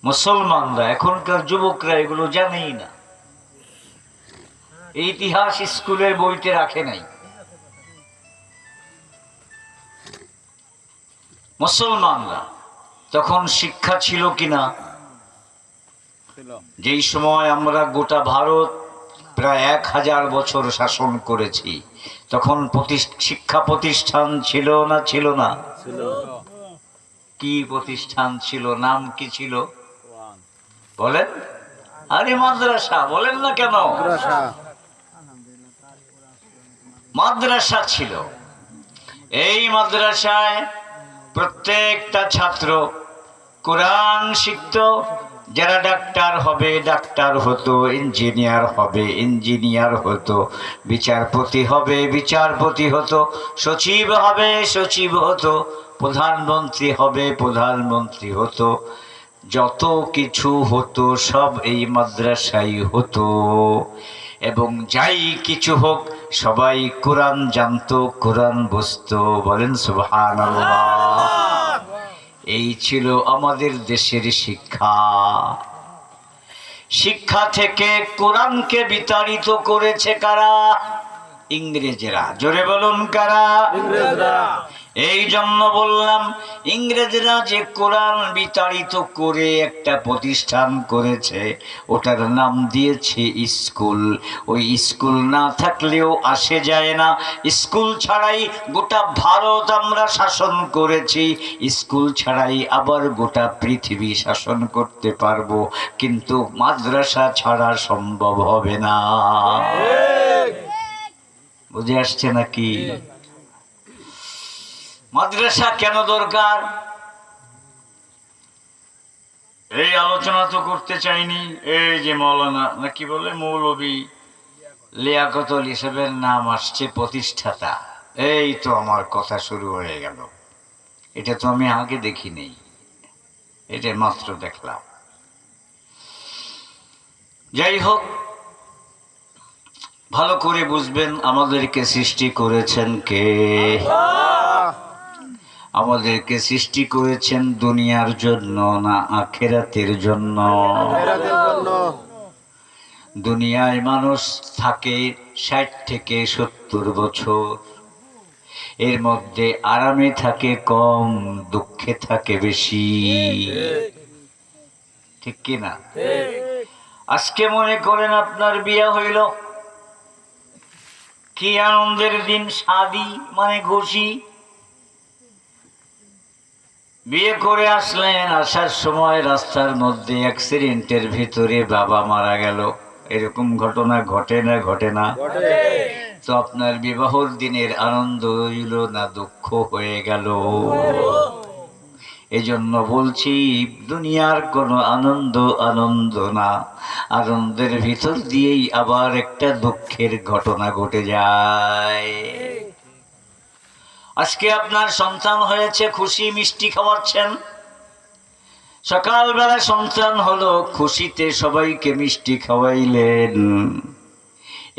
মুসলমানরা, এখনকার যুবকরা এগুলো জানেই না, ইতিহাস স্কুলের বইতে রাখে নাই। মুসলমানরা তখন শিক্ষা ছিল কিনা? যেই সময় আমরা গোটা ভারত প্রায় 1000 বছর শাসন করেছি, তখন শিক্ষা প্রতিষ্ঠান ছিল না ছিল না? কি প্রতিষ্ঠান ছিল? নাম কি ছিল বলেন? আরে মাদ্রাসা। বলেন না কেন? মাদ্রাসা ছিল। এই মাদ্রাসায় প্রত্যেকটা ছাত্র কোরআন শিখত। যারা ডাক্তার হবে ডাক্তার হতো, ইঞ্জিনিয়ার হবে ইঞ্জিনিয়ার হতো, বিচারপতি হবে বিচারপতি হতো, সচিব হবে সচিব হতো, প্রধানমন্ত্রী হবে প্রধানমন্ত্রী হতো। যত কিছু হতো সব এই মাদ্রাসায় হতো। এবং যাই কিছু হোক সবাই কোরআন জানতো, কোরআন বুঝতো। বলেন সুবহানাল্লাহ। এই ছিল আমাদের দেশের শিক্ষা। শিক্ষা থেকে কোরআনকে বিতাড়িত করেছে কারা? ইংরেজরা। জোরে বলুন কারা? ইংরেজরা। এই জন্য বললাম, ইংরেজরা যে কোরআন বিতাড়িত করে একটা প্রতিষ্ঠান করেছে, ওটার নাম দিয়েছে স্কুল। ওই স্কুল না থাকলেও আসে যায় না। স্কুল ছাড়াই গোটা ভারত আমরা শাসন করেছি, স্কুল ছাড়াই আবার গোটা পৃথিবী শাসন করতে পারবো, কিন্তু মাদ্রাসা ছাড়া সম্ভব হবে না। বুঝে আসছে নাকি? মাদ্রাসা কেন দরকার? এই আলোচনা তো করতে চাইনি। এই যে মৌলানা নাকি বলে মৌলবী লিয়াকত আলী সাহেবের নাম আসছে প্রতিষ্ঠাতা, এই তো আমার কথা শুরু হয়ে গেল। এটা তো আমি আগে দেখিনি, এটা মাত্র দেখলাম। যাই হোক, ভালো করে বুঝবেন আমাদেরকে সৃষ্টি করেছেন কে? আমাদেরকে সৃষ্টি করেছেন দুনিয়ার জন্য না আখিরাতের জন্য? দুনিয়ায় মানুষ থাকে 60 থেকে 70 বছর। এর মধ্যে আরামে থাকে কম, দুঃখে থাকে বেশি। ঠিক কিনা? আজকে মনে করেন আপনার বিয়ে হইল, কি আনন্দের দিন! শাদি মানে খুশি। বিয়ে করে আসলেন, আসার সময় রাস্তার মধ্যে অ্যাক্সিডেন্টের ভিতরে বাবা মারা গেল। এরকম ঘটনা ঘটে না ঘটে না? তো আপনার বিবাহর দিনের আনন্দ হইল না দুঃখ হয়ে গেল? এজন্য বলছি, দুনিয়ার কোনো আনন্দ আনন্দ না, আনন্দের ভিতর দিয়েই আবার একটা দুঃখের ঘটনা ঘটে যায়। আজকে আপনার সন্তান হয়েছে, খুশি, মিষ্টি খাওয়াচ্ছেন। সকালবেলা সন্তান হলো, খুশিতে সবাইকে মিষ্টি খাওয়াইলেন।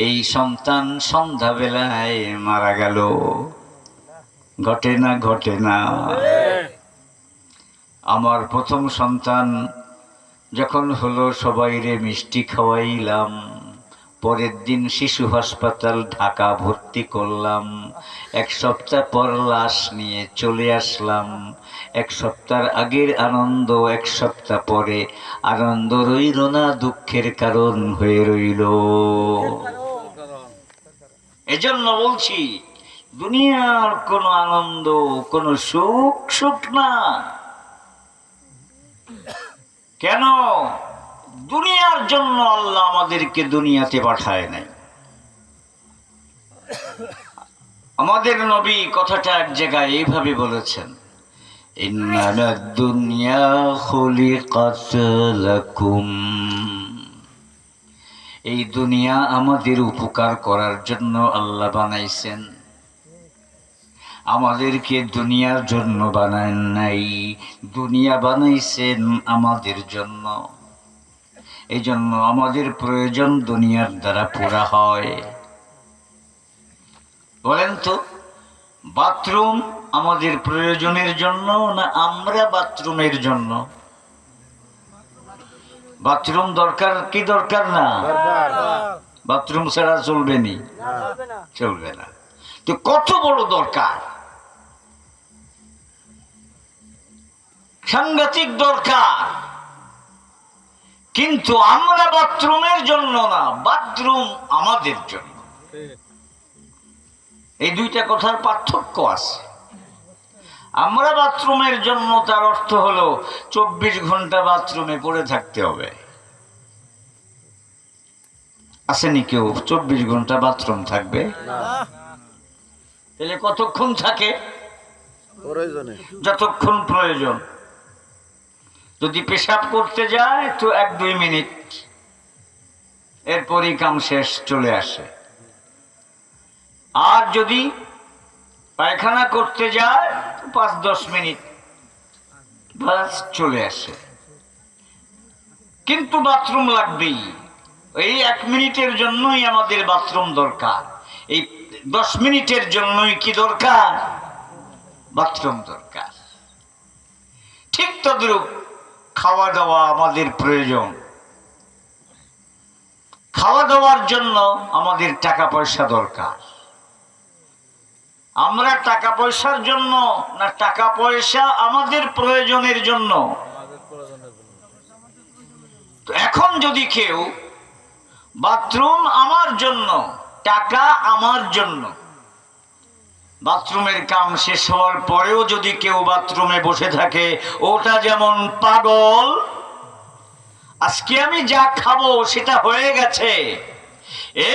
এই সন্তান সন্ধ্যাবেলায় মারা গেল। ঘটে না ঘটে না? আমার প্রথম সন্তান যখন হলো, সবাইরে মিষ্টি খাওয়াইলাম। পরের দিন শিশু হাসপাতাল ঢাকা ভর্তি করলাম। 1 সপ্তাহ পর লাশ নিয়ে চলে আসলাম। 1 সপ্তাহের আগের আনন্দ 1 সপ্তাহ পরে আনন্দ রইল না, দুঃখের কারণ হয়ে রইল। এজন্য বলছি, দুনিয়ার কোনো আনন্দ, কোনো সুখ সুখ না। কেন? দুনিয়ার জন্য আল্লাহ আমাদেরকে দুনিয়াতে পাঠায় নাই। আমাদের নবী কথাটা এক জায়গায় এইভাবে বলেছেন, ইন্নামাদ দুনিয়া খুলিকাত লাকুম। এই দুনিয়া আমাদের উপকার করার জন্য আল্লাহ বানাইছেন, আমাদেরকে দুনিয়ার জন্য বানান নাই। দুনিয়া বানাইছেন আমাদের জন্য। এই জন্য আমাদের প্রয়োজন দুনিয়ার দ্বারা পুরা হয়। বলেন তো, বাথরুম আমাদের প্রয়োজনের জন্য না আমরা বাথরুমের জন্য? বাথরুম দরকার কি দরকার না? বাথরুম ছাড়া চলবে নি? চলবে না। তো কত বড় দরকার, সাংঘাতিক দরকার। কিন্তু আমরা বাথরুমের জন্য না, বাথরুম আমাদের জন্য। এই দুইটা কথার পার্থক্য আছে। আমরা বাথরুমের জন্য, তার অর্থ হলো 24 ঘন্টা বাথরুমে পড়ে থাকতে হবে। আসেনি কেউ 24 ঘন্টা বাথরুম থাকবে? তাহলে কতক্ষণ থাকে? যতক্ষণ প্রয়োজন। যদি পেশাব করতে যায় তো 1-2 মিনিট, এরপরই কাম শেষ, চলে আসে। আর যদি পায়খানা করতে যায় 5-10 মিনিট, বাস চলে আসে। কিন্তু বাথরুম লাগবেই। এই 1 মিনিটের জন্যই আমাদের বাথরুম দরকার। এই 10 মিনিটের জন্যই কি দরকার? বাথরুম দরকার। ঠিক তদ্রূপ খাওয়া দাওয়া আমাদের প্রয়োজন। খাওয়া দাওয়ার জন্য আমাদের টাকা পয়সা দরকার। আমরা টাকা পয়সার জন্য না টাকা পয়সা আমাদের প্রয়োজনের জন্য? তো এখন যদি কেউ বাথরুম আমার জন্য, টাকা আমার জন্য, বাথরুমের কাম শেষ হওয়ার পরেও যদি কেউ বাথরুমে বসে থাকে, ওটা যেমন পাগল। আজকে আমি যা খাবো সেটা হয়ে গেছে,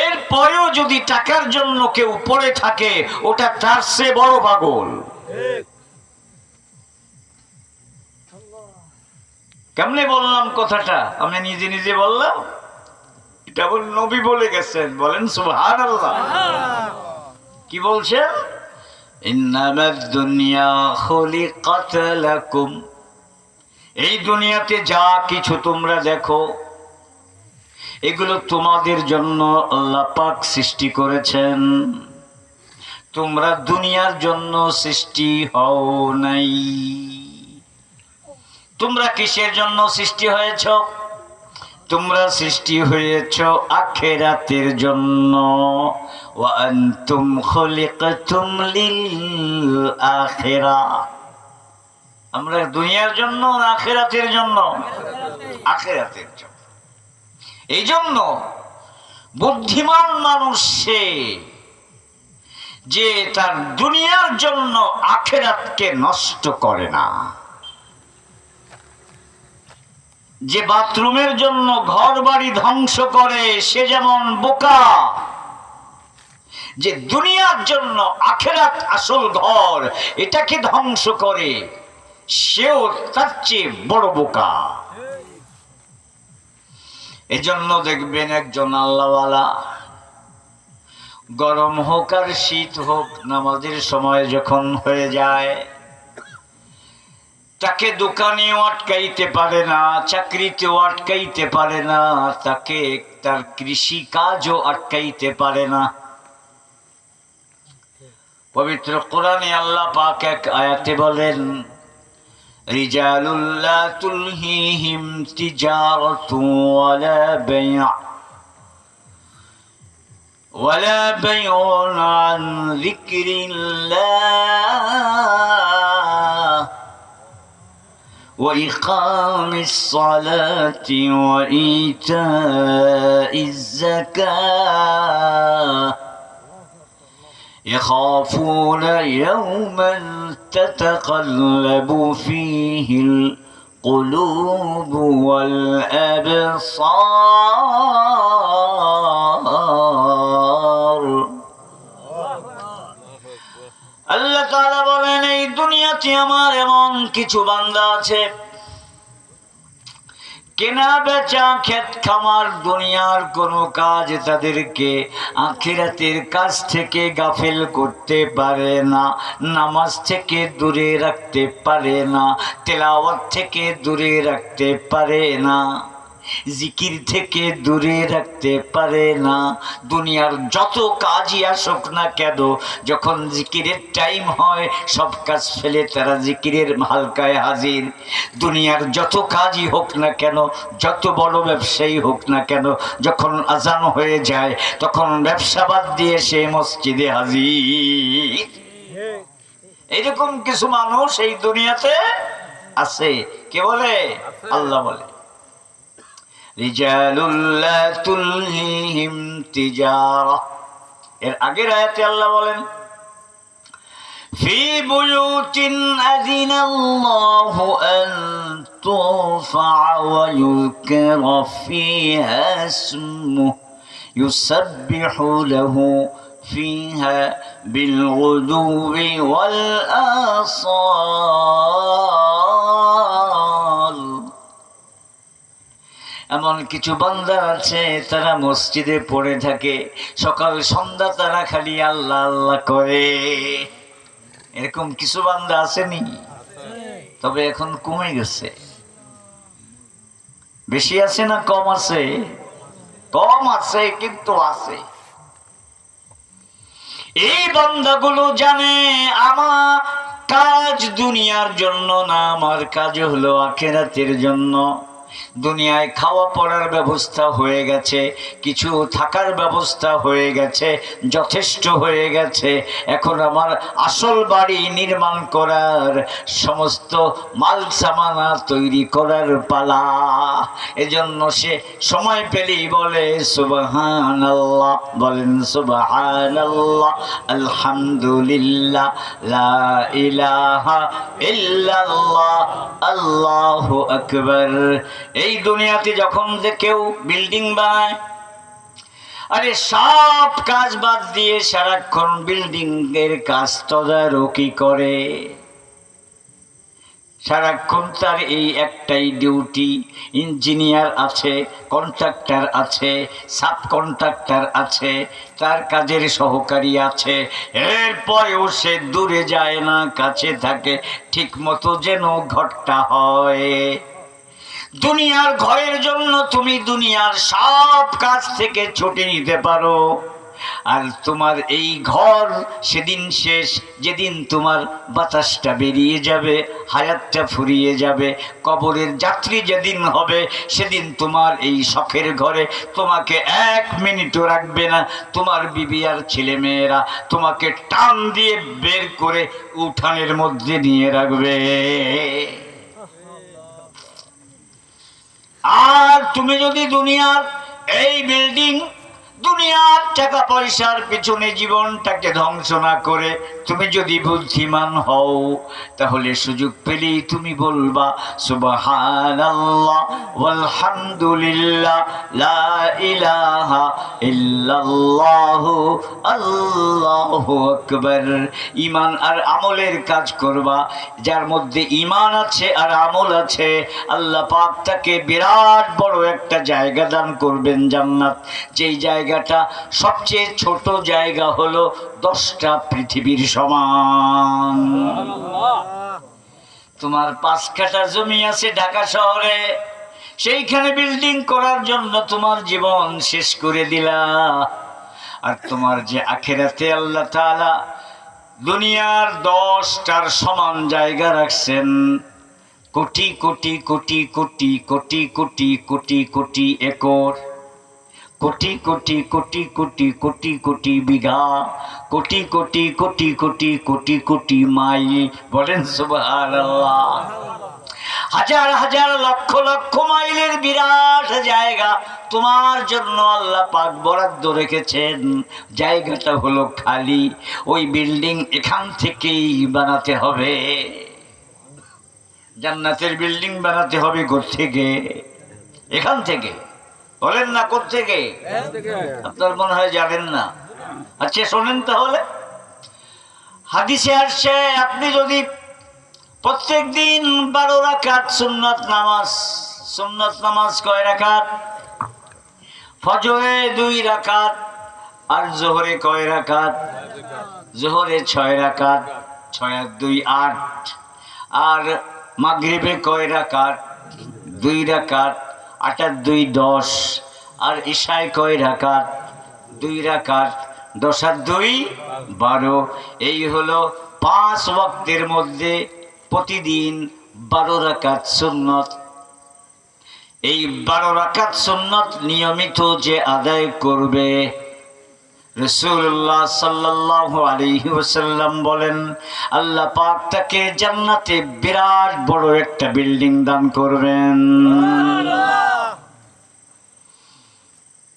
এরপরেও যদি টাকার জন্য কেউ পড়ে থাকে, ওটা তার চেয়ে বড় পাগল। কেমনে বললাম কথাটা? আমি নিজে নিজে বললাম, এটা বল নবী বলে গেছেন। বলেন সুবহানাল্লাহ। কি বলছেন? ইন্নামাদ দুনিয়া খুলিকাত লাকুম, এই দুনিয়াতে যা কিছু তোমরা দেখো এগুলো তোমাদের জন্য আল্লাহ পাক সৃষ্টি করেছেন। তোমরা দুনিয়ার জন্য সৃষ্টি হও নাই। তোমরা কিসের জন্য সৃষ্টি হয়েছ? তোমরা সৃষ্টি হয়েছ আখিরাতের জন্য। ওয়া আনতুম খুলিকতুম লিল আখিরাহ। আমরা দুনিয়ার জন্য না আখিরাতের জন্য? আখিরাতের জন্য। এই জন্য বুদ্ধিমান মানুষ সে যে তার দুনিয়ার জন্য আখিরাতকে নষ্ট করে না। যে বাথরুমের জন্য ঘর বাড়ি ধ্বংস করে সে যেমন বোকা, যে দুনিয়ার জন্য আখিরাত আসল ঘর এটাকে ধ্বংস করে সেও তার চেয়ে বড় বোকা। এজন্য দেখবেন একজন আল্লাহওয়ালা, গরম হোক আর শীত হোক, নামাজের সময় যখন হয়ে যায় তাকে দোকানেও আটকাইতে পারে না, চাকরিতেও আটকাইতে পারে না, তাকে তার কৃষি কাজও আটকাইতে পারে না। পবিত্র কোরআনে আল্লাহ পাক এক আয়াতে বলেন, রিজালুল লা তুলহিহিম তিজারাতু ওয়ালা বাইউন আন যিকরিল্লাহ ওয়া ইকামিস সালাতি ওয়া ইতাইজ যাকাহ يخافون يوما تتقلب فيه القلوب والأبصار। আল্লাহ তাআলা বলেন, এই দুনিয়াতে আমার এমন কিছু বান্দা আছে, কেনা বেচা ক্ষেত খামার দুনিয়ার কোনো কাজ তাদেরকে আখিরাতের কাজ থেকে গাফেল করতে পারে না, নামাজ থেকে দূরে রাখতে পারে না, তেলাওয়াত থেকে দূরে রাখতে পারে না। জিকির থেকে দূরে রাখতে পারে না। দুনিয়ার যত কাজই আসুক না কেন, যখন জিকিরের টাইম হয় সব কাজ ফেলে তারা জিকিরের হালকায় হাজির। দুনিয়ার যত কাজই হোক না কেন, যত বড় ব্যবসায়ী হোক না কেন, যখন আজান হয়ে যায় তখন ব্যবসা বাদ দিয়ে সে মসজিদে হাজির। এইরকম কিছু মানুষ এই দুনিয়াতে আছে। কে বলে? আল্লাহ বলে রিজালুল্লাহ তুলহিহিম তিজারা। এর আগের আয়াতে আল্লাহ বলেন ফি বুয়ুতিন আযিনাল্লাহু আন তুরফা ওয়া ইউযকারা ফিহা ইসমুহু ইউসাব্বিহু লাহু فيها بالغدو والآصال। এমন কিছু বান্দা আছে তারা মসজিদে পড়ে থাকে, সকাল সন্ধ্যা তারা খালি আল্লাহ আল্লাহ করে। এরকম কিছু বান্দা আসেনি? তবে এখন কমে গেছে। বেশি আছে না কম আছে? কম আছে, কিন্তু আছে। এই বান্দাগুলো জানে আমার কাজ দুনিয়ার জন্য না, আমার কাজ হলো আখিরাতের জন্য। দুনিয়ায় খাওয়া পড়ার ব্যবস্থা হয়ে গেছে, কিছু থাকার ব্যবস্থা হয়ে গেছে, যথেষ্ট হয়ে গেছে। এখন আমার আসল বাড়ি নির্মাণ করার, সমস্ত মাল সামানা তৈরি করার পালা। এজন্য সে সময় পেলেই বলে সুবহানাল্লাহ, বলেন সুবহানাল্লাহ, আলহামদুলিল্লাহ, লা ইলাহা ইল্লাল্লাহ, আল্লাহু আকবার। এই দুনিয়াতে যখন যে কেউ বিল্ডিং বানায়, আরে সব কাজ বাদ দিয়ে সারাক্ষণ বিল্ডিং এর কাজ তদারকি করে। সারাক্ষণ তার এই একটাই ডিউটি। ইঞ্জিনিয়ার আছে, কন্ট্রাক্টর আছে, সাব কন্ট্রাক্টর আছে, তার কাজের সহকারী আছে। এরপরেও সে দূরে যায় না, কাছে থাকে, ঠিক মতো যেন ঘরটা হয়। দুনিয়ার ঘরের জন্য তুমি দুনিয়ার সব কাজ থেকে ছুটি নিতে পারো, আর তোমার এই ঘর সেদিন শেষ, যেদিন তোমার বাতাসটা বেরিয়ে যাবে, হায়াতটা ফুরিয়ে যাবে, কবরের যাত্রী যেদিন হবে, সেদিন তোমার এই শখের ঘরে তোমাকে এক মিনিটও রাখবে না। তোমার বিবি আর ছেলে মেয়েরা তোমাকে টান দিয়ে বের করে উঠানের মধ্যে নিয়ে রাখবে। আর তুমি যদি দুনিয়ার এই বিল্ডিং, দুনিয়ার টাকা পয়সার পিছনে জীবনটাকে ধ্বংস না করে তুমি যদি বুদ্ধিমান হও, তাহলে সুযোগ পেলেই তুমি বলবা সুবহানাল্লাহ ওয়ালহামদুলিল্লাহ, লা ইলাহা ইল্লাল্লাহু, আল্লাহু আকবার। ঈমান আর আমলের কাজ করবা। যার মধ্যে ঈমান আছে আর আমল আছে, আল্লাহ পাক তাকে বিরাট বড় একটা জায়গা দান করবেন, জান্নাত। যেই জায়গাটা সবচেয়ে ছোট জায়গা হলো 10টা পৃথিবীর সমান। তোমার 5 কাঠা জমি আছে ঢাকা শহরে, সেইখানে বিল্ডিং করার জন্য তোমার জীবন শেষ করে দিলা। আর তোমার যে আখিরাতে আল্লাহ তাআলা দুনিয়ার 10টার সমান জায়গা রাখছেন, কোটি কোটি কোটি কোটি কোটি কোটি কোটি কোটি একর, কোটি কোটি কোটি কোটি কোটি কোটি বিঘা, কোটি কোটি কোটি কোটি কোটি কোটি মাইল, বলেন সুবহানাল্লাহ। হাজার হাজার লক্ষ লক্ষ মাইলের বিরাট জায়গা তোমার জন্য আল্লাহ পাক বরাদ্দ রেখেছেন। জায়গাটা হলো খালি। ওই বিল্ডিং এখান থেকেই বানাতে হবে। জান্নাতের বিল্ডিং বানাতে হবে কোত্থেকে? এখান থেকে। বলেন না কোত্থেকে? আপনার মনে হয় জানেন না। আচ্ছা শোনেন তাহলে। হাদিসে আসছে, আপনি যদি প্রত্যেক দিন 12 রাকাত সুন্নাত নামাজ, সুন্নাত নামাজ কয় রাকাত? ফজরে 2 রাকাত, আর জোহরে কয় রাকাত? জোহরে 6 রাকাত, 6 আর 2 8। আর মাগরিবে কয় রাকাত? 2 রাকাত। 8 আর 2 10, আর ইশায় কয় রাকাত? 2 রাকাত। 10 আর 2 12। এই হলো 5 ওয়াক্তের মধ্যে প্রতিদিন 12 রাকাত সুন্নত। এই 12 রাকাত সুন্নত নিয়মিত যে আদায় করবে, রাসূলুল্লাহ সাল্লাল্লাহু আলাইহি ওয়াসাল্লাম বলেন, আল্লাহ পাক তাকে জান্নাতে বিরাট বড় একটা বিল্ডিং দান করবেন।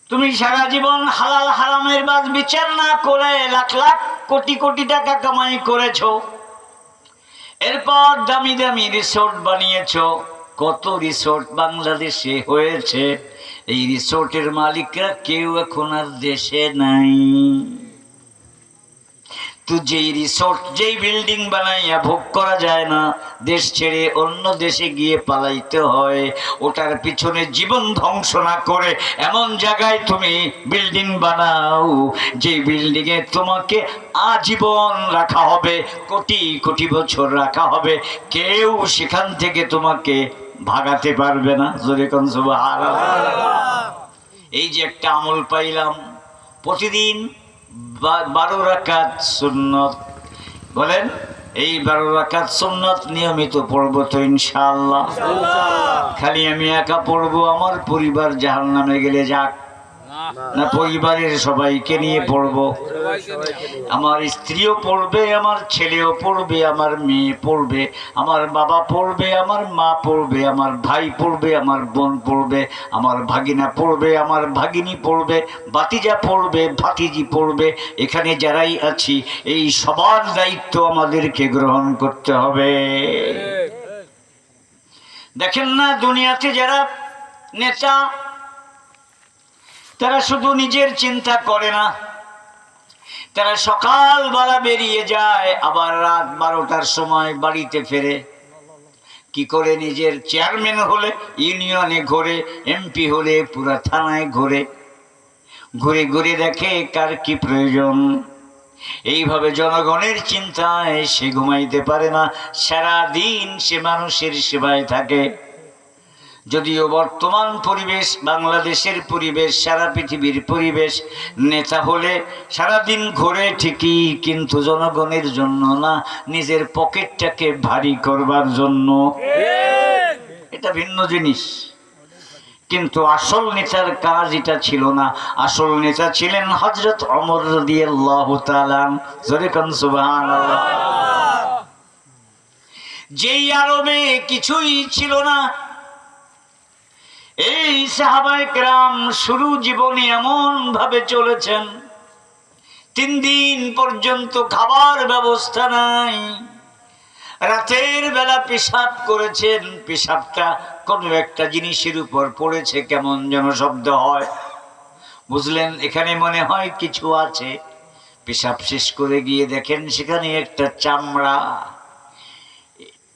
তুমি সারা জীবন হালাল হারামের বাদ বিচার না করে লাখ লাখ কোটি কোটি টাকা কামাই করেছো, এরপর দামি দামি রিসোর্ট বানিয়েছো। কত রিসোর্ট বাংলাদেশে হয়েছে, এই রিসোর্টের মালিকরা কেউ এখন আর দেশে নাই। তো যেই রিসোর্ট, যেই বিল্ডিং বানাইয়া ভোগ করা যায় না, দেশ ছেড়ে অন্য দেশে গিয়ে পালাইতে হয়। ওটার পিছনে জীবন ধ্বংস না করে এমন জায়গায় তুমি বিল্ডিং বানাও, যে বিল্ডিং এ তোমাকে আজীবন রাখা হবে, কোটি কোটি বছর রাখা হবে, কেউ সেখান থেকে তোমাকে ভাগাতে পারবে না। জোরে কোন সুবহানাল্লাহ। এই যে একটা আমল পাইলাম, প্রতিদিন 12 রাকাত সুন্নত। বলেন, এই 12 রাকাত সুন্নত নিয়মিত পড়বো তো ইনশাআল্লাহ? খালি আমি একা পড়বো, আমার পরিবার জাহান্নামে গেলে যাক, না পরিবারের সবাইকে নিয়ে পড়বো? আমার স্ত্রীও পড়বে, আমার ছেলেও পড়বে, আমার মেয়ে পড়বে, আমার বাবা পড়বে, আমার মা পড়বে, আমার ভাই পড়বে, আমার বোন পড়বে, আমার ভাগিনা পড়বে, আমার ভাগিনী পড়বে, ভাতিজা পড়বে, ভাতিজি পড়বে। এখানে যারাই আছি এই সবার দায়িত্ব আমাদেরকে গ্রহণ করতে হবে। দেখেন না, দুনিয়াতে যারা নেতা, তারা শুধু নিজের চিন্তা করে না, তারা সকালবেলা বেরিয়ে যায়, আবার রাত 12টার সময় বাড়িতে ফেরে। কি করে? নিজের চেয়ারম্যান হলে ইউনিয়নে ঘোরে, এমপি হলে পুরা থানায় ঘোরে, ঘুরে ঘুরে দেখে কার কি প্রয়োজন। এইভাবে জনগণের চিন্তায় সে ঘুমাইতে পারে না, সারাদিন সে মানুষের সেবায় থাকে। যদিও বর্তমান পরিবেশ, বাংলাদেশের পরিবেশ, সারা পৃথিবীর পরিবেশ, নেতা হলে সারাদিন ঘোরে ঠিকই, কিন্তু জনগণের জন্য না, নিজের পকেটটাকে ভারী করবার জন্য। এটা ভিন্ন জিনিস। কিন্তু আসল নেতার কাজ এটা ছিল না। আসল নেতা ছিলেন হযরত ওমর রাদিয়াল্লাহু তাআলা। জোরে কোন সুবহানাল্লাহ। যেই আরবে কিছুই ছিল না, এই সাহাবায়ে কেরাম শুরু জীবনে এমন ভাবে চলেছেন, 3 দিন পর্যন্ত খাবার ব্যবস্থা নাই। রাতের বেলা পেশাব করেছেন, পেশাবটা কোনো একটা জিনিসের উপর পড়েছে, কেমন যেন শব্দ হয়। বুঝলেন এখানে মনে হয় কিছু আছে। পেশাব শেষ করে গিয়ে দেখেন সেখানে একটা চামড়া।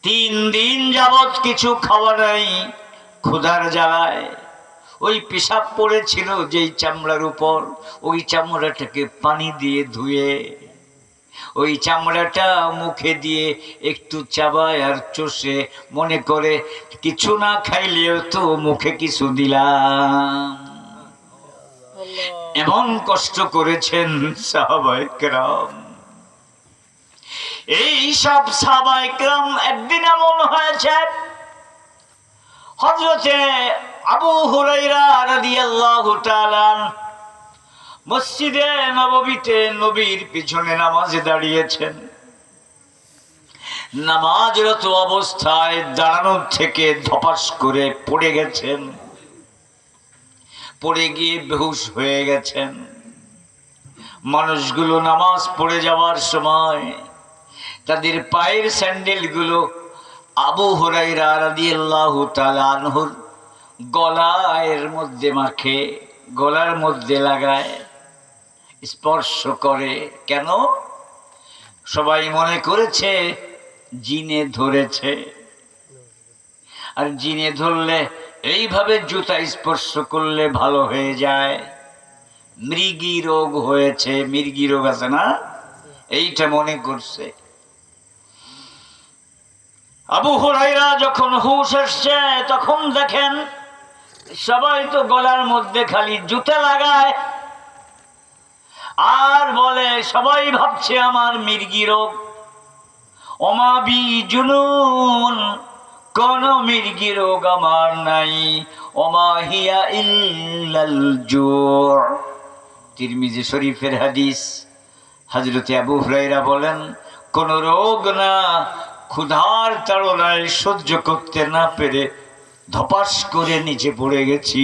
3 দিন যাবৎ কিছু খাওয়া নাই, ক্ষুধার জ্বালায় ওই পেশাব পড়েছিল যেই চামড়ার উপর, ওই চামড়াটাকে পানি দিয়ে ধুয়ে ওই চামড়াটা মুখে দিয়ে একটু চাবায় আর চষে, মনে করে কিছু না খাইলেও তো মুখে কিছু দিলাম। এমন কষ্ট করেছেন সাহাবায়ে কেরাম। এই সব সাহাবায়ে কেরাম একদিন এমন হয়েছে, হযরতে আবু হুরায়রা রাদিয়াল্লাহু তাআলা মসজিদে নববীতে নবীর পিছনে নামাজে দাঁড়িয়েছেন। নামাজরত অবস্থায় দাঁড়ানোর থেকে ধপাস করে পড়ে গেছেন, পড়ে গিয়ে বেহুশ হয়ে গেছেন। মানুষগুলো নামাজ পড়ে যাওয়ার সময় তাদের পায়ের স্যান্ডেলগুলো আবু হুরায়রা রাদিয়াল্লাহু তাআলা আনহুর গলার মধ্যে মাখে, গলার মধ্যে লাগায়, স্পর্শ করে। কেন? সবাই মনে করেছে জিনে ধরেছে। আর জিনে ধরলে এইভাবে জুতা স্পর্শ করলে ভালো হয়ে যায়। মৃগী রোগ হয়েছে, মৃগী রোগ আছে না, এইটা মনে করছে। আবু হুরায়রা যখন হুঁশ আসছে তখন দেখেন সবাই তো গলার মধ্যে খালি জুতা লাগায় আর বলে, সবাই ভাবছে আমার মির্গি রোগ। অমাবি জুনুন, কোন মির্গি রোগ আমার নাই। অমাহিয়া ইল্লাল জু'। তিরমিজি শরীফের হাদিস। হযরত আবু হুরায়রা বলেন, কোন রোগ না, ক্ষুধার তাড়নায় সহ্য করতে না পেরে ধপাস করে নিচে পড়ে গেছি।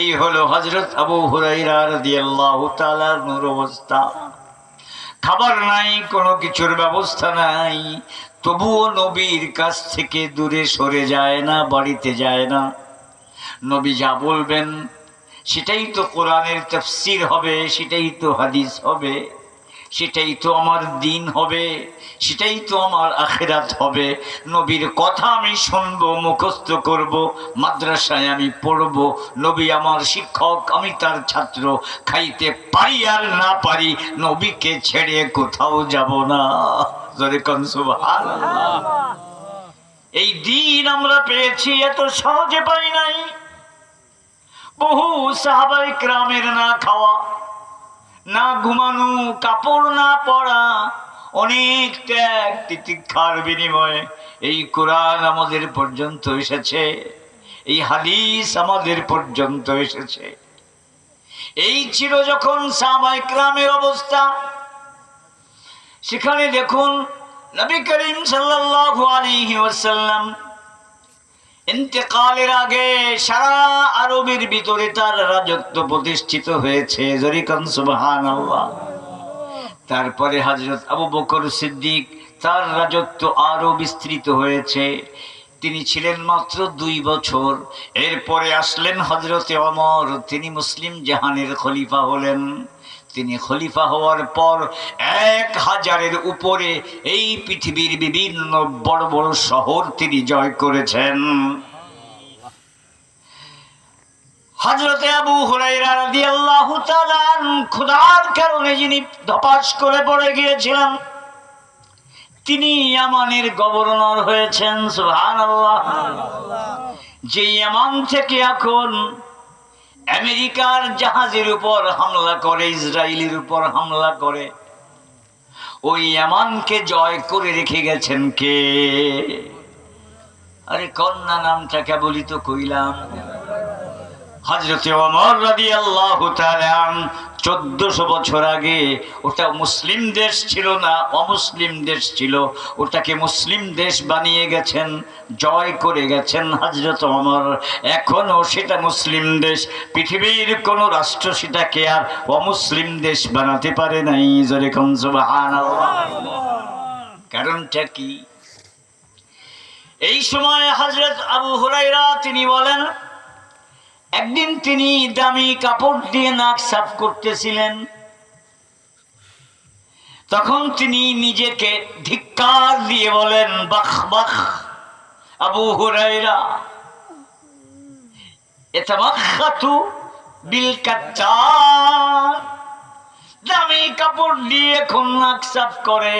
এই হলো হযরত আবু হুরায়রা রাদিয়াল্লাহু তাআলার নূর অবস্থা। খাবার নাই, কোনো কিছুর ব্যবস্থা নাই, তবুও নবীর কাছ থেকে দূরে সরে যায় না, বাড়িতে যায় না। নবী যা বলবেন সেটাই তো কোরআনের তাফসীর হবে, সেটাই তো হাদিস হবে, সেটাই তো আমার দিন হবে, সেটাই তো আমার আখিরাত হবে। নবীর কথা আমি শুনবো, মুখস্থ করব, মাদ্রাসায় আমি পড়ব। নবী আমার শিক্ষক, আমি তার ছাত্র। খাইতে পারি আর না পারি, নবীকে ছেড়ে কোথাও যাব না। জোরে কোন সুবহানাল্লাহ। এই দিন আমরা পেয়েছি, এত সহজে পাই নাই। বহু সাহাবায়ে কেরামের না খাওয়া, না ঘুমানো, কাপড় না পরা, অনেক ত্যাগ তিতিক্ষার বিনিময়ে এই কোরআন আমাদের পর্যন্ত এসেছে, এই হাদিস আমাদের পর্যন্ত এসেছে। এই ছিল যখন সাহাবায়ে কেরামের অবস্থা। সেখানে দেখুন নবী করিম সাল্লাল্লাহু আলাইহি ওয়াসাল্লাম ইন্তেকালের আগে সারা আরবের ভিতরে তার রাজত্ব প্রতিষ্ঠিত হয়েছে। জরিকান সুবহানাল্লাহ। তারপরে হযরত আবু বকর সিদ্দিক, তার রাজত্ব আরো বিস্তৃত হয়েছে। তিনি ছিলেন মাত্র 2 বছর। এরপরে আসলেন হযরতে ওমর, তিনি মুসলিম জাহানের খলিফা হলেন। তিনি খলিফা হওয়ার পর 1000-এর উপরে এই পৃথিবীর বিভিন্ন বড় বড় শহর তিনি জয় করেছেন। হযরতে আবু হুরায়রা রাদিয়াল্লাহু তাআলা ক্ষুধার কারণে যিনি ধপাস করে পড়ে গিয়েছিলেন, তিনি ইয়ামানের গভর্নর হয়েছেন। সুবহানাল্লাহ। যে ইয়ামান থেকে এখন আমেরিকার জাহাজের উপর হামলা করে, ইসরায়েলের উপর হামলা করে, ওই ইয়ামানকে জয় করে রেখে গেছেন কে? আরে কন্যা নামটা কেবলই তো কইলাম। হযরতে ওমর রাদিয়াল্লাহু তাআলা 1400 বছর আগে ওটা মুসলিম দেশ ছিল না, অমুসলিম দেশ ছিল। ওটাকে মুসলিম দেশ বানিয়ে গেছেন, জয় করে গেছেন হযরত ওমর। এখনো সেটা মুসলিম দেশ। পৃথিবীর কোন রাষ্ট্র সেটাকে আর অমুসলিম দেশ বানাতে পারে নাই। জোরে কোন সুবহানাল্লাহ। কারণটা কি? এই সময় হযরত আবু হুরায়রা তিনি বলেন, একদিন তিনি দামি কাপড় দিয়ে নাক সাফ করতেছিলেন। তখন তিনি নিজেকে ধিক্কার দিয়ে বলেন, বাখ বাখ আবু হুরায়রা ইতামাখাতু বিল কাত্তার। দামি কাপড় দিয়ে এখন নাক সাফ করে,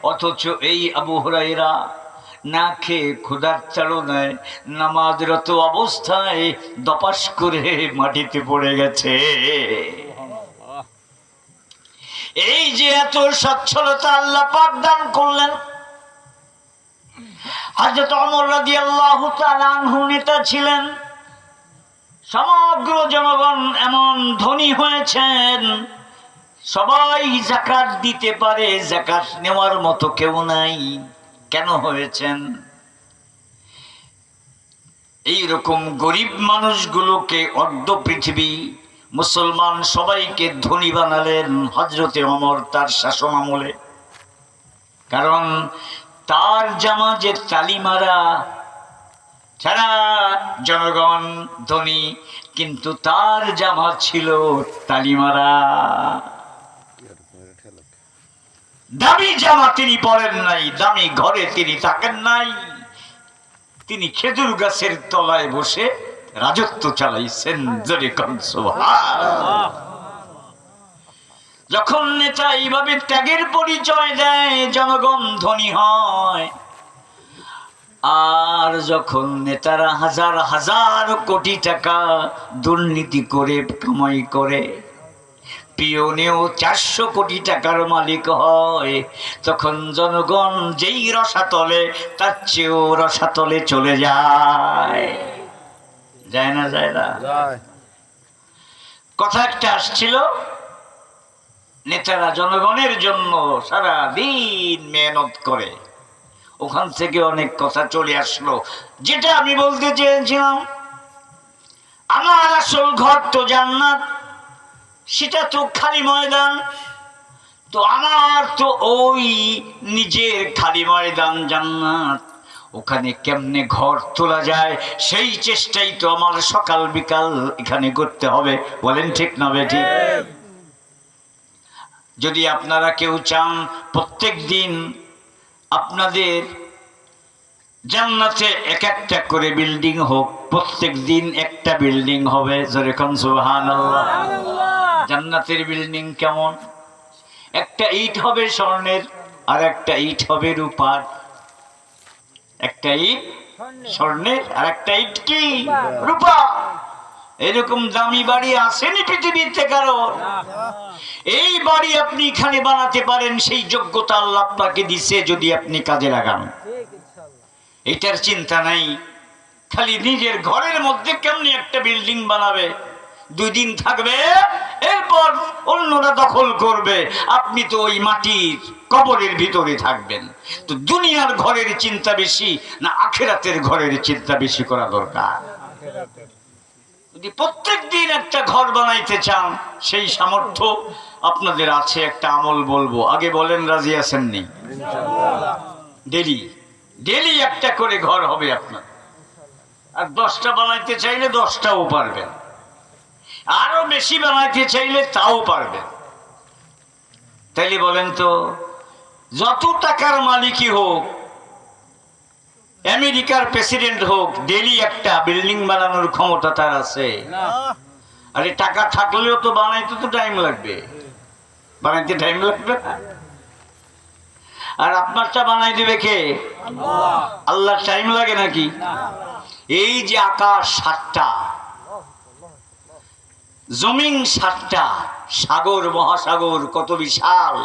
অথচ এই আবু হুরায়রা না খেয়ে ক্ষুধার তাড়নায় নামাজরত অবস্থায় দপাস করে মাটিতে পড়ে গেছে। এই যে এত সচ্ছলতা আল্লাহ পাক দান করলেন। হযরত ওমর রাদিয়াল্লাহু তাআলা আনহু নেতা ছিলেন। সমগ্র জনগণ এমন ধনী হয়েছেন, সবাই যাকাত দিতে পারে, যাকাত নেওয়ার মতো কেউ নাই। কেন হয়েছেন? এই রকম গরিব মানুষগুলোকে অর্ধ পৃথিবী মুসলমান সবাইকে ধনী বানালেন হযরতে ওমর তার শাসন আমলে। কারণ তার জামা যে তালিমারা, সারা জনগণ ধনী, কিন্তু তার জামা ছিল তালিমারা। দামি জামা তিনি পরেন নাই, দামি ঘরে তিনি থাকেন নাই। তিনি খেজুর গাছের তলায় বসে রাজত্ব চালাইছেন। জোরে কোন সুবহানাল্লাহ। যখন নেতা এইভাবে ত্যাগের পরিচয় দেয়, জনগণ ধনী হয়। আর যখন নেতারা হাজার হাজার কোটি টাকা দুর্নীতি করে কামাই করে, পিওনেও 400 কোটি টাকার মালিক হয়, তখন জনগণ যেই রসাতলে তার চেয়েও রসাতলে চলে যায়। যায় না? যায় না? কথা একটা আসছিল, নেতারা জনগণের জন্য সারা দিন মেহনত করে, ওখান থেকে অনেক কথা চলে আসলো। যেটা আমি বলতে চেয়েছিলাম, আমার আসল ঘর তো জান্নাত, সেটা তো খালি ময়দান। তো আমার তো ওই নিজের খালি ময়দান জান্নাত, ওখানে কেমনে ঘর তোলা যায় সেই চেষ্টাই তো আমার সকাল বিকাল এখানে করতে হবে। বলেন ঠিক না বেঠিক? যদি আপনারা কেউ চান প্রত্যেক দিন আপনাদের জান্নাতে এক একটা করে বিল্ডিং হোক, প্রত্যেক দিন একটা বিল্ডিং হবে, যেরকম সুবহানাল্লাহ। জান্নাতের বিল্ডিং কেমন? একটা ইট হবে স্বর্ণের, আর একটা ইট হবে রূপার। একটা ইট স্বর্ণের, আর একটা ইট কি? রূপা। এরকম দামি বাড়ি আসেনি পৃথিবীতে কারো। এই বাড়ি আপনি এখানে বানাতে পারেন, সেই যোগ্যতা আল্লাহ আপনাকে দিছে, যদি আপনি কাজে লাগান। এটার চিন্তা নাই, খালি নিজের ঘরের মধ্যে কেমনি একটা বিল্ডিং বানাবে, 2 দিন থাকবে, এরপর অন্যরা দখল করবে, আপনি তো ওই মাটির কবরের ভিতরে থাকবেন। তো দুনিয়ার ঘরের চিন্তা বেশি না আখিরাতের ঘরের চিন্তা বেশি করা দরকার? যদি প্রত্যেক দিন একটা ঘর বানাইতে চান, সেই সামর্থ্য আপনাদের আছে, একটা আমল বলবো, আগে বলেন রাজি আছেননি? ডেলি ডেলি একটা করে ঘর হবে আপনার। আর 10টা বানাইতে চাইলে 10টাও পারবেন, আরো বেশি বানাইতে চাইলে তাও পারবেন। তাইলে বলেন তো, যত টাকার মালিকই হোক, আমেরিকার প্রেসিডেন্ট হোক, ডেলি একটা বিল্ডিং বানানোর ক্ষমতা তার আছে? আরে টাকা থাকলেও তো বানাইতে তো টাইম লাগবে, বানাইতে টাইম লাগবে না। আর আপনারটা বানাই দিবে কে? আল্লাহ। টাইম লাগে নাকি? এই যে আকাশ 7টা, জমিন 7টা, সাগর মহাসাগর কত বিশাল,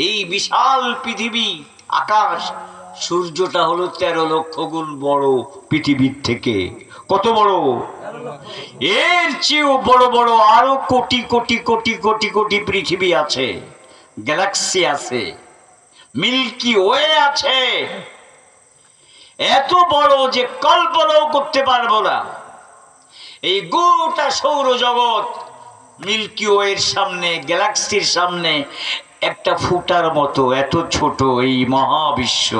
এই বিশাল পৃথিবী, আকাশ, সূর্যটা হলো 13 লক্ষ গুণ বড় পৃথিবীর থেকে। কত বড়? এর চেয়েও বড় বড় আরো কোটি কোটি কোটি কোটি কোটি পৃথিবী আছে, গ্যালাক্সি আছে, মিল্কি ওয়ে আছে, এত বড় যে কল্পনাও করতে পারবো না। এই গোটা সৌরজগৎ মিল্কি ওয়ের সামনে, গ্যালাক্সির সামনে একটা ফুটার মতো, এত ছোট এই মহাবিশ্ব।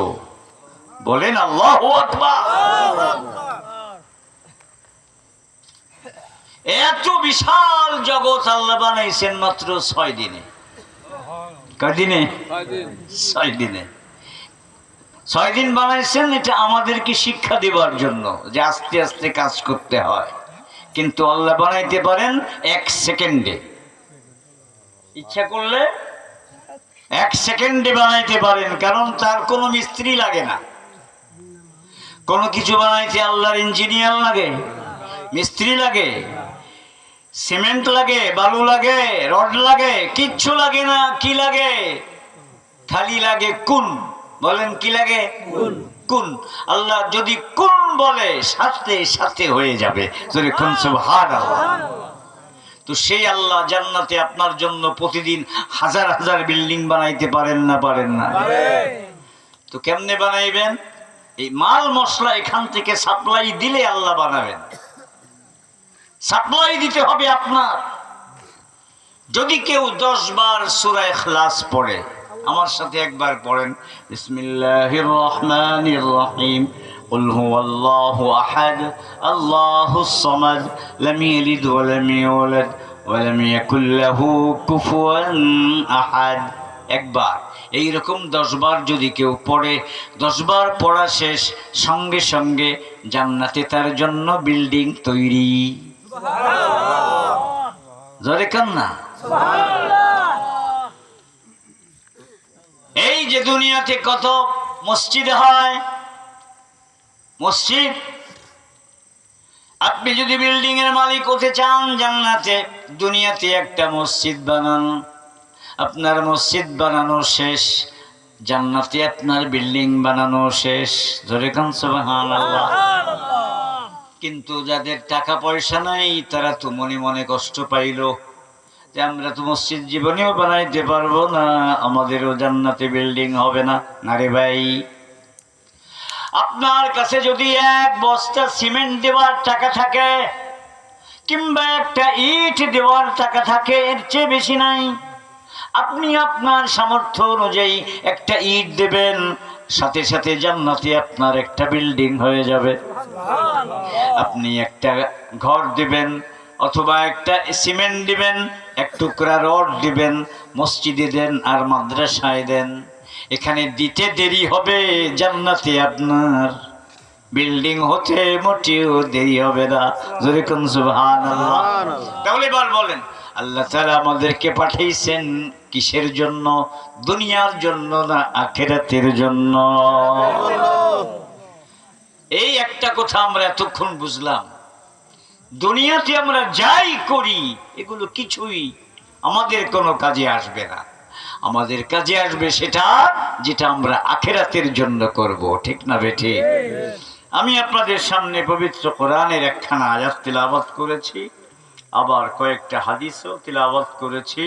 বলেন আল্লাহু আকবার। এত বিশাল জগৎ আল্লাহ বানাইছেন মাত্র 6 দিনে। কয়দিনে? 6 দিনে। 6 দিন বানাইছেন, এটা আমাদেরকে শিক্ষা দেওয়ার জন্য যে আস্তে আস্তে কাজ করতে হয়। কিন্তু আল্লাহ বানাইতে পারেন 1 সেকেন্ডে, ইচ্ছা করলে 1 সেকেন্ডে বানাইতে পারেন, কারণ তার কোনো মিস্ত্রি লাগে না। কোনো কিছু বানাইতে আল্লাহর ইঞ্জিনিয়ার লাগে, মিস্ত্রি লাগে, সিমেন্ট লাগে, বালু লাগে, রড লাগে, কিচ্ছু লাগে না। কি লাগে? খালি লাগে কুন। বলেন কি লাগে? কুন। আল্লাহ যদি কুন বলে, সাথে সাথে হয়ে যাবে। সুবহানাল্লাহ। তো সেই আল্লাহ জান্নাতে আপনার জন্য প্রতিদিন হাজার হাজার বিল্ডিং বানাইতে পারেন না? পারেন না? তো কেমনে বানাইবেন? এই মাল মশলা এখান থেকে সাপ্লাই দিলে আল্লাহ বানাবেন। সাপ্লাই দিতে হবে আপনার। যদি কেউ 10 বার সূরা ইখলাস পড়ে, আমার সাথে একবার পড়েন, বিসমিল্লাহির রহমানির রহিম, কুল হুয়াল্লাহু আহাদ, আল্লাহুস সামাদ, লাম ইয়ালিদ ওয়া লাম ইউলাদ ওয়া লাম ইয়াকুল লাহু কুফুয়ান আহাদ। একবার এইরকম 10 বার যদি কেউ পড়ে, 10 বার পড়া শেষ, সঙ্গে সঙ্গে জান্নাতে তার জন্য বিল্ডিং তৈরি। জোরে কান্না। এই যে দুনিয়াতে কত মসজিদ হয়, মসজিদ, আপনি যদি বিল্ডিং এর মালিক হতে চান জান্নাতে, দুনিয়াতে একটা মসজিদ বানান, আপনার মসজিদ বানানো শেষ, জান্নাতে আপনার বিল্ডিং বানানো শেষ। জোরে কান সুবহানাল্লাহ। কিন্তু যাদের টাকা পয়সা নাই তারা তো মনে মনে কষ্ট পাইল যে আমরা তো মসজিদ জীবনেও বানাইতে পারবো না, আমাদেরও জান্নাতে বিল্ডিং হবে না। না রে ভাই, আপনার কাছে যদি এক বস্তা সিমেন্ট দেওয়ার টাকা থাকে কিংবা একটা ইট দেওয়ার টাকা থাকে, এর চেয়ে বেশি নাই। আপনি আপনার সামর্থ্য অনুযায়ী একটা ইট দেবেন, সাথে সাথে জান্নাতে আপনার একটা বিল্ডিং হয়ে যাবে। আপনি একটা ঘর দিবেন অথবা একটা সিমেন্ট দিবেন, এক টুকরা রড দিবেন, মসজিদে দেন আর মাদ্রাসায় দেন, এখানে দিতে দেরি হবে, জান্নাতে আপনার বিল্ডিং হতে মোটেও দেরি হবে না। জোরে কোন সুবহানাল্লাহ। তাহলে এবার বলেন, আল্লাহ তাআলা আমাদেরকে পাঠিয়েছেন কিসের জন্য? দুনিয়ার জন্য না আখিরাতের জন্য? এই একটা কথা আমরা এতক্ষণ বুঝলাম। দুনিয়াতে আমরা যাই করি এগুলো কিছুই আমাদের কোনো কাজে আসবে না। আমাদের কাজে আসবে সেটা যেটা আমরা আখিরাতের জন্য করব। ঠিক না বেঠি? আমি আপনাদের সামনে পবিত্র কোরআনের একখানা আয়াত তিলাওয়াত করেছি, আবার কয়েকটা হাদিসও তিলাওয়াত করেছি।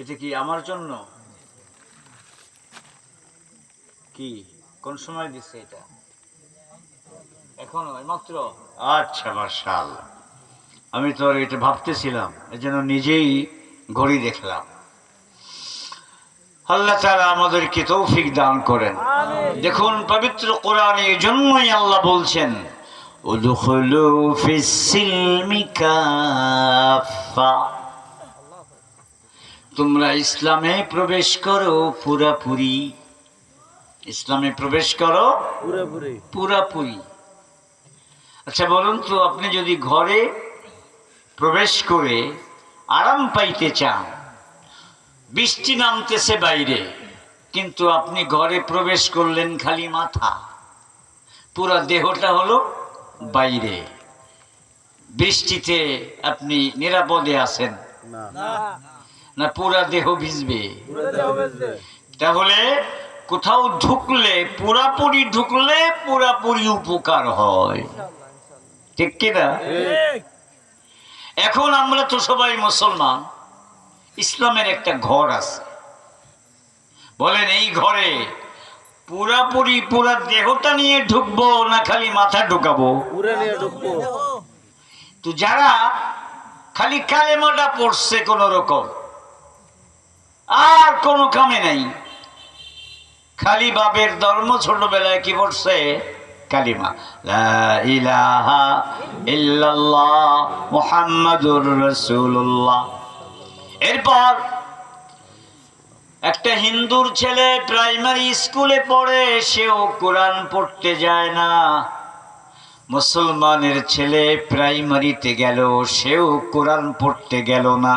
এটা কি আমার জন্য? কি কোন সময় দিচ্ছে এটা? এখনো মাত্র? আচ্ছা, মাশাআল্লাহ। আমি তো এটা ভাবতেছিলাম, এজন্য নিজেই ঘড়ি দেখলাম। আল্লাহ তাআলা আমাদেরকে তৌফিক দান করেন। দেখুন পবিত্র কোরআনে এজন্যই আল্লাহ বলছেন, উদখুলু ফিস সিলমি কাফা, তোমরা ইসলামে প্রবেশ করো পুরাপুরি। ইসলামে প্রবেশ করো পুরাপুরি। আচ্ছা বলুন তো, আপনি যদি ঘরে প্রবেশ করে আরাম পাইতে চান, বৃষ্টি নামতেছে বাইরে, কিন্তু আপনি ঘরে প্রবেশ করলেন খালি মাথা, পুরা দেহটা হলো বাইরে, বৃষ্টিতে আপনি নিরাপদে আছেন না? পুরা দেহ ভিজবে। তাহলে কোথাও ঢুকলে পুরাপুরি ঢুকলে পুরাপুরি উপকার হয়, ঠিক কিনা? এখন আমরা তো সবাই মুসলমান, ইসলামের একটা ঘর আছে, বলেন এই ঘরে পুরাপুরি পুরা দেহটা নিয়ে ঢুকবো না খালি মাথা ঢুকাবো? তো যারা খালি কালেমাটা পড়ছে কোন রকম, আর কোন কামে নাই, খালি বাপের ধর্ম, ছোটবেলায় কি পড়ছে? কালিমা, লা ইলাহা ইল্লাল্লাহ মুহাম্মাদুর রাসূলুল্লাহ। এরপর একটা হিন্দুর ছেলে প্রাইমারি স্কুলে পড়ে, সেও কোরআন পড়তে যায় না। মুসলমানের ছেলে প্রাইমারিতে গেল, সেও কোরআন পড়তে গেল না।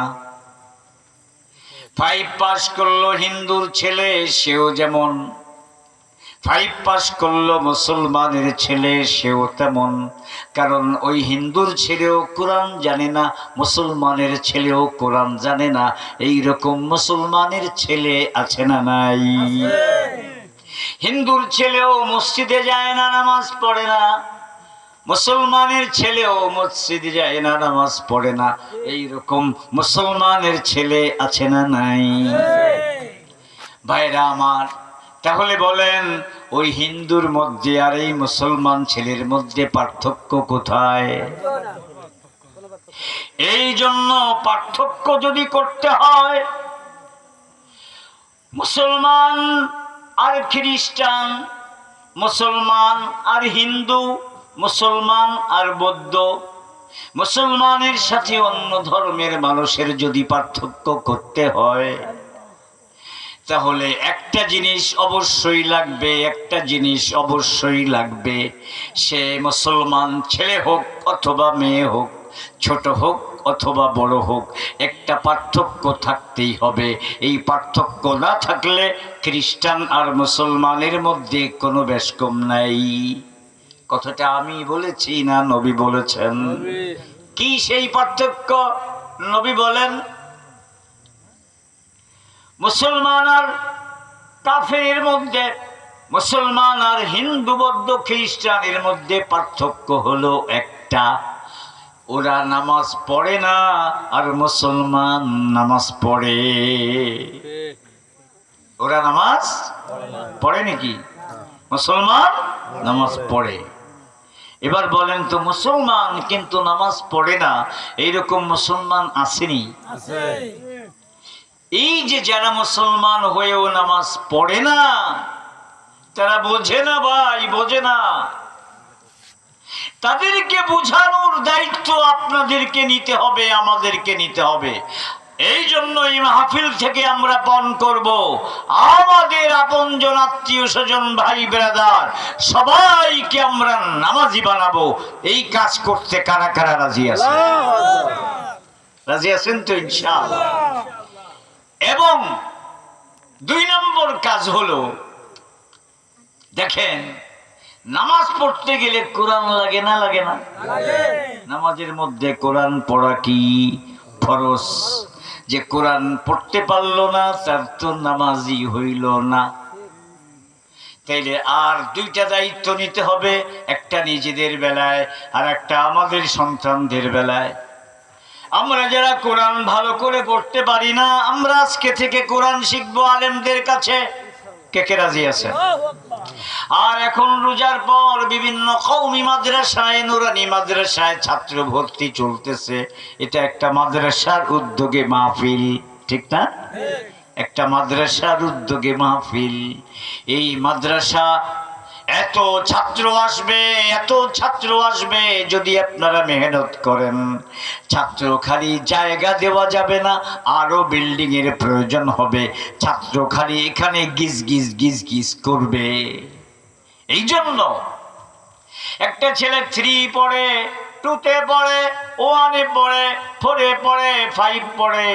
5 পাস করলো হিন্দুর ছেলে, সেও যেমন 5 পাস করলো মুসলমানের ছেলে, সেও তেমন। কারণ ওই হিন্দুর ছেলেও কোরআন জানে না, মুসলমানের ছেলেও কোরআন জানে না। এই রকম মুসলমানের ছেলে আছে না নাই? হিন্দুর ছেলেও মসজিদে যায় না, নামাজ পড়ে না, মুসলমানের ছেলেও মসজিদে যায় না, নামাজ পড়ে না। এই রকম মুসলমানের ছেলে আছে না নাই? ভাইরা আমার, তাহলে বলেন ওই হিন্দুর মধ্যে আর এই মুসলমান ছেলের মধ্যে পার্থক্য কোথায়? এই জন্য পার্থক্য যদি করতে হয়, মুসলমান আর খ্রিস্টান, মুসলমান আর হিন্দু, মুসলমান আর বৌদ্ধ, মুসলমানের সাথে অন্য ধর্মের মানুষের যদি পার্থক্য করতে হয়, তাহলে একটা জিনিস অবশ্যই লাগবে, একটা জিনিস অবশ্যই লাগবে। সে মুসলমান ছেলে হোক অথবা মেয়ে হোক, ছোট হোক অথবা বড় হোক, একটা পার্থক্য থাকতেই হবে। এই পার্থক্য না থাকলে খ্রিস্টান আর মুসলমানের মধ্যে কোনো বেশকম নাই। কথাটা আমি বলেছি না নবী বলেছেন? কি সেই পার্থক্য? নবী বলেন মুসলমান আর কাফেরের মধ্যে, মুসলমান আর হিন্দু বৌদ্ধ খ্রিস্টানের মধ্যে পার্থক্য হলো একটা, ওরা নামাজ পড়ে না আর মুসলমান নামাজ পড়ে। ওরা নামাজ পড়ে নাকি? মুসলমান নামাজ পড়ে। এবার বলেন তো, মুসলমান কিন্তু নামাজ পড়ে না, এইরকম মুসলমান আসেনি? এই যে যারা মুসলমান হয়েও নামাজ পড়ে না, তারা বোঝে না ভাই, বোঝে না। তাদেরকে বোঝানোর দায়িত্ব আপনাদেরকে নিতে হবে, আমাদেরকে নিতে হবে। এই জন্য এই মাহফিল থেকে আমরা পণ করব, আমাদের আপনজন আত্মীয় স্বজন ভাই ব্রাদার সবাইকে আমরা নামাজি বানাবো। এই কাজ করতে কারা কারা রাজি আছে? রাজি আছেন তো ইনশাআল্লাহ? এবং 2 নম্বর কাজ হলো, দেখেন নামাজ পড়তে গেলে কোরআন লাগে না লাগে না? নামাজের মধ্যে কোরআন পড়া কি ফরজ। যে কোরআন পড়তে পারলো না তার তো নামাজই হইল না। তাইলে আর 2টা দায়িত্ব নিতে হবে, একটা নিজেদের বেলায় আর একটা আমাদের সন্তানদের বেলায়। আমরা যারা কোরআন ভালো করে পড়তে পারি না, আমরা আজকে থেকে কোরআন শিখবো আলেমদের কাছে। কে কে রাজি আছে? আর এখন রোজার পর বিভিন্ন কওমি মাদ্রাসায়, নুরানি মাদ্রাসায় ছাত্র ভর্তি চলতেছে। এটা একটা মাদ্রাসার উদ্যোগে মাহফিল, ঠিক না? একটা মাদ্রাসার উদ্যোগে মাহফিল। এই মাদ্রাসা এত ছাত্র আসবে, এত ছাত্র আসবে, যদি আপনারা মেহনত করেন। ছাত্র খালি জায়গা দেওয়া যাবে না, আরো বিল্ডিং এর প্রয়োজন হবে। ছাত্র খালি এখানে গিজ গিজ গিজ গিজ করবে। এই জন্য একটা ছেলে 3 পড়ে, 2-তে পড়ে, 1-এ পড়ে, 4-এ পড়ে, 5 পড়ে,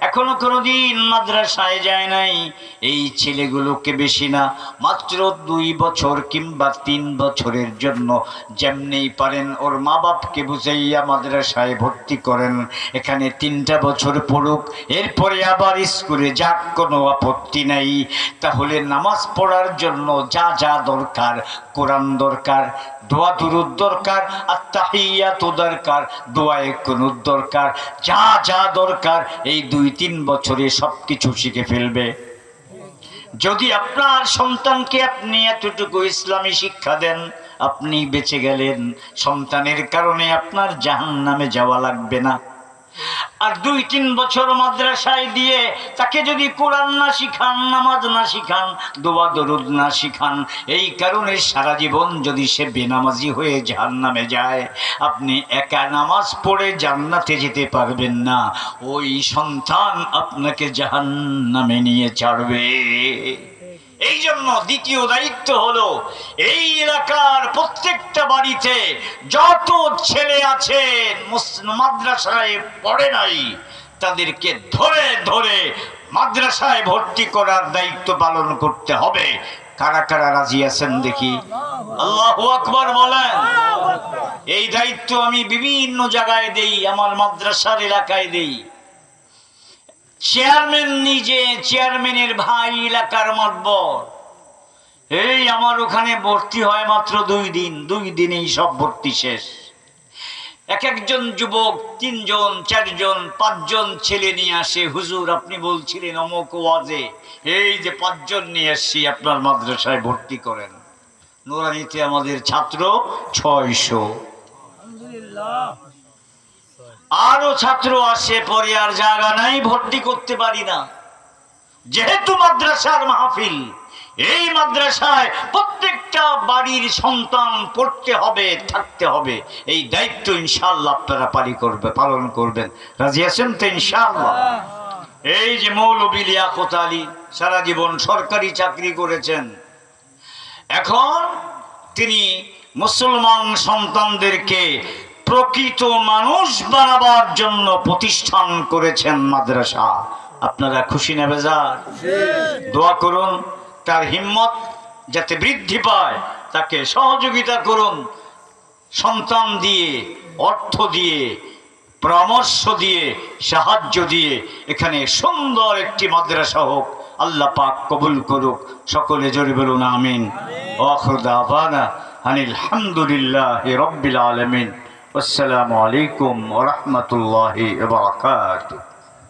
এখনো কোনোদিন মাদ্রাসায় যায় নাই। এই ছেলেগুলোকে বেশি না, মাত্র 2 বছর কিংবা 3 বছরের জন্য যেমনি পারেন ওর মা বাপকে বুঝাইয়া মাদ্রাসায় ভর্তি করেন। এখানে 3টা বছর পড়ুক, এরপরে আবার স্কুলে যাক, কোনো আপত্তি নাই। তাহলে নামাজ পড়ার জন্য যা যা দরকার, কোরআন দরকার, দোয়া দুরূদ দরকার, আত্তাহিয়াতু দরকার, দোয়ায়ে কুনুত দরকার, যা যা দরকার এই 2-3 বছরে সবকিছু শিখে ফেলবে। যদি আপনার সন্তানকে আপনি এতটুকু ইসলামী শিক্ষা দেন, আপনি বেঁচে গেলেন। সন্তানের কারণে আপনার জাহান্নামে যাওয়া লাগবে না। আর 2-3 বছর মাদ্রাসায় দিয়ে তাকে যদি কোরআন না শিখান, নামাজ না শিখান, দোয়া দরুদ না শিখান, এই কারণে সারা জীবন যদি সে বেনামাজি হয়ে জাহান্নামে যায়, আপনি একা নামাজ পড়ে জান্নাতে যেতে পারবেন না। ওই সন্তান আপনাকে জাহান্নামে নিয়ে ছাড়বে। এই জন্য 2য় দায়িত্ব হলো, এই এলাকার প্রত্যেকটা বাড়িতে যত ছেলে আছে মাদ্রাসায় পড়ে নাই, তাদেরকে ধরে ধরে মাদ্রাসায় ভর্তি করার দায়িত্ব পালন করতে হবে। কারা কারা রাজি আছেন দেখি? আল্লাহু আকবার বলেন। এই দায়িত্ব আমি বিভিন্ন জায়গায় দেই, আমার মাদ্রাসার এলাকায় দেই। চেয়ারম্যান নিজে, চেয়ারম্যানের ভাই এলাকার মাতবর, এই আমার ওখানে ভর্তি হয় মাত্র 2 দিন, 2 দিনেই সব ভর্তি শেষ। একজন যুবক 3 জন 4 জন 5 জন ছেলে নিয়ে আসে, হুজুর আপনি বলছিলেন অমুক ওয়াজে, এই যে 5 জন নিয়ে আসছি, আপনার মাদ্রাসায় ভর্তি করেন। নুরানিতে আমাদের ছাত্র 600। আরো ছাত্র আসে, পরে আর জায়গা নাই, ভর্তি করতে পারি না। যেহেতু মাদ্রাসার মাহফিল, এই মাদ্রাসায় প্রত্যেকটা বাড়ির সন্তান পড়তে হবে, থাকতে হবে। এই দায়িত্ব ইনশাআল্লাহ আপনারা পালন করবেন। রাজি আছেন তো ইনশাআল্লাহ? এই যে মৌলভী লিয়াকত আলী সারা জীবন সরকারি চাকরি করেছেন, এখন তিনি মুসলমান সন্তানদেরকে প্রকৃত মানুষ বানাবার জন্য প্রতিষ্ঠান করেছেন মাদ্রাসা। আপনারা খুশি না বেজার? দোয়া করুন তার হিম্মত যাতে বৃদ্ধি পায়, তাকে সহযোগিতা করুন। সন্তান দিয়ে, অর্থ দিয়ে, পরামর্শ দিয়ে, সাহায্য দিয়ে এখানে সুন্দর একটি মাদ্রাসা হোক। আল্লাহ পাক কবুল করুক। সকলে জোরে বলুন আমিন। ওয়াখির দাওয়ানা আনিল হামদুলিল্লাহি রাব্বিল আলামিন। আসসালামু আলাইকুম ওয়া রাহমাতুল্লাহি ওয়া বারাকাতুহু।